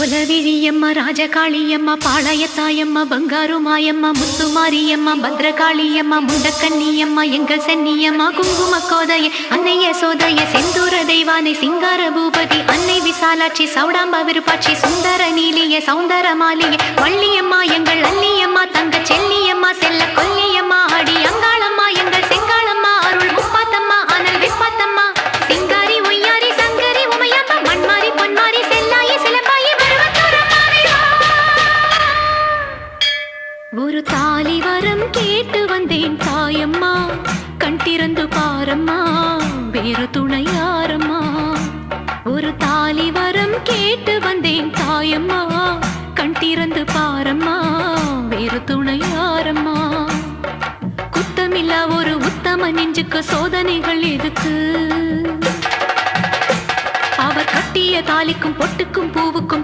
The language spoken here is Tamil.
குலவிழியம்மா ராஜகாளியம்மா பாளையத்தாயம்மா பங்காரு மாயம்மா முத்துமாரியம்மா பத்ரகாளியம்மா முண்டக்கண்ணியம்மா எங்கள் சென்னியம்மா குங்கும கோதைய அன்னைய சோதைய செந்தூர தெய்வானை சிங்கார பூபதி அன்னை விசாலாட்சி சௌடாம்பா விருப்பாட்சி சுந்தர நீலிய சௌந்தர மாலிய வள்ளியம்மா எங்கள் அல்லியம்மா தங்க செல்லியம்மா செல்ல கொல்லியம்மா அடி அங்காளம்மா எங்கள் செங்காளம்மா அருள் முப்பாத்தம்மா அனல் விப்பாத்தம்மா சிங்காரி ஒய்யாரி சங்கரி உமையம்மா மண்மாரி பொன்மாரி செல்லாயி சிலம்பாயி ஒரு தாலி வரம் கேட்டு வந்தேன் தாயம்மா கண் திறந்து பாரம்மா வேறு துணையாரம்மா ஒரு தாலி வரம் கேட்டு வந்தேன் தாயம்மா கண் திறந்து பாரம்மா வேறு துணையாரம்மா குத்தமில்லா ஒரு உத்தம நெஞ்சுக்கு சோதனைகள் எதுக்கு அவர் கட்டிய தாலிக்கும் பொட்டுக்கும் பூவுக்கும்